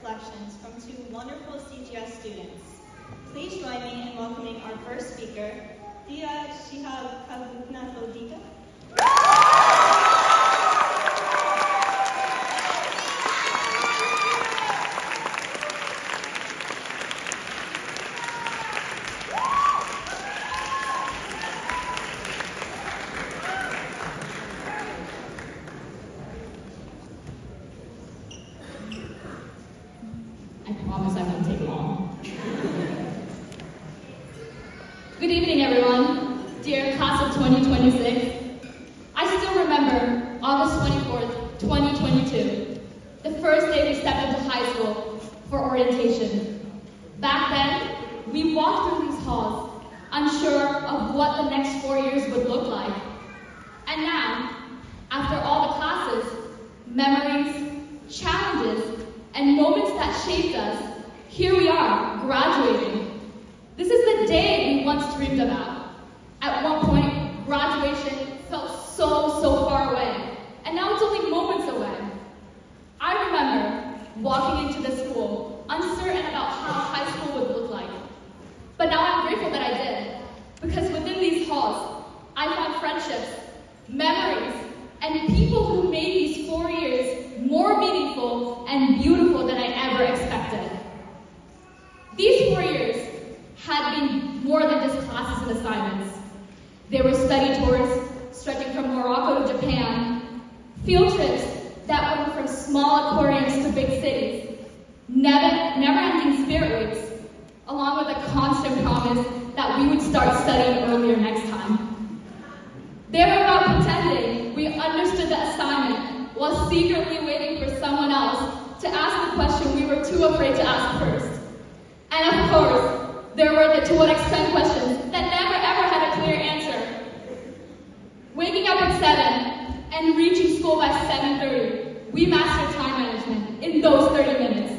reflections from two wonderful CGS students. Please join me in welcoming our first speaker, Dia Shihab Kabuknafodita. I promise I won't take long. Good evening, everyone. Dear class of 2026. I still remember August 24th, 2022, the first day we stepped into high school for orientation. Back then, we walked through these halls, unsure of what the next 4 years would look like. And now, after all the classes, memories, challenges, and moments that shaped us, here we are, graduating. This is the day we once dreamed about. At one point, graduation felt so far away, and now it's only moments away. I remember walking into the school, uncertain about how high school would look like. But now I'm grateful that I did, because within these halls, I found friendships, memories, and people who made these 4 years more meaningful and beautiful than I ever expected. These 4 years had been more than just classes and assignments. They were study tours stretching from Morocco to Japan, field trips that went from small aquariums to big cities, never-ending spirit weeks, along with a constant promise that we would start studying earlier next time. They were about pretending we understood the assignment while secretly waiting for someone else to ask the question we were too afraid to ask first. And of course, there were the to what extent questions that never ever had a clear answer. Waking up at 7 and reaching school by 7:30, we mastered time management in those 30 minutes.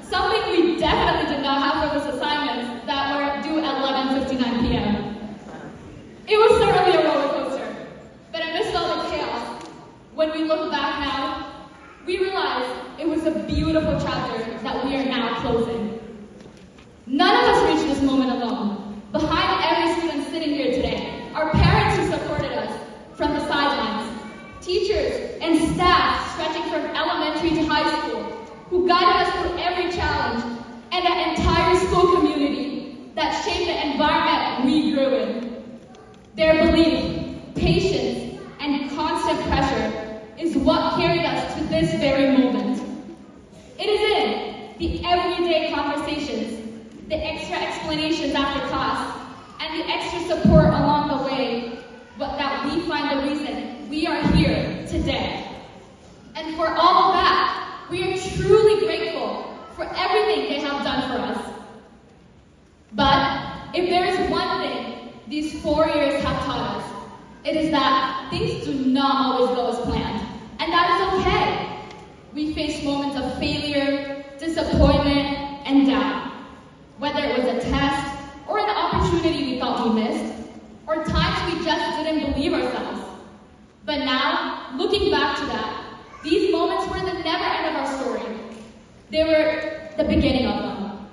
Something we definitely did not have for those assignments that were due at 11:59 p.m. It was certainly a roller coaster, but amidst all the chaos, when we look back now, we realize it was a beautiful chapter that we are now closing. None of us reached this moment alone. Behind every student sitting here today are parents who supported us from the sidelines, teachers and staff stretching from elementary to high school, who guided us through every challenge, and an entire school community that shaped the environment we grew in. Their belief, patience, and constant pressure is what carried us to this very moment. It is in the everyday conversations, the extra explanations after class, and the extra support along the way that we find the reason we are here today. And for all of that, we are truly grateful for everything they have done for us. But if there is one thing these 4 years have taught us, it is that things do not always go as planned. And that is okay. We face moments of failure, disappointment, and doubt. Whether it was a test, or an opportunity we thought we missed, or times we just didn't believe ourselves. But now, looking back to that, these moments were the never end of our story. They were the beginning of them.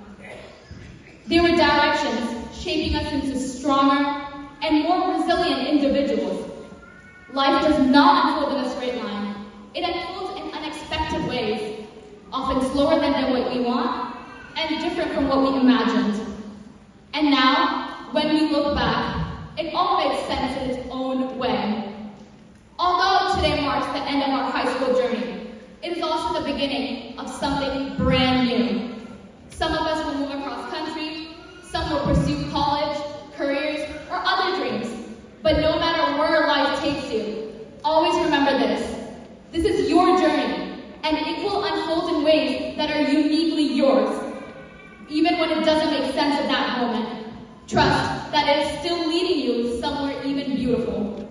They were directions shaping us into stronger and more resilient individuals. Life does not unfold in a straight line. It unfolds in unexpected ways, often slower than what we want, and different from what we imagined. And now, when we look back, it all makes sense in its own way. Although today marks the end of our high school journey, it is also the beginning of something brand new. Some of us will move across country, some will pursue college, careers, or other dreams. But no matter where life takes you, always remember this. This is your journey, and it will unfold in ways that are uniquely yours. Even when it doesn't make sense at that moment, trust that it is still leading you somewhere even beautiful.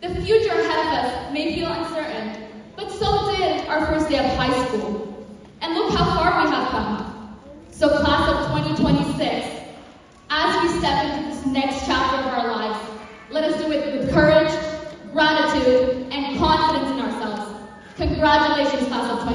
The future ahead of us may feel uncertain, but so did our first day of high school. And look how far we have come. So class of 2026, as we step into this next chapter of our lives, let us do it with courage, gratitude, and confidence in ourselves. Congratulations, class of 2026.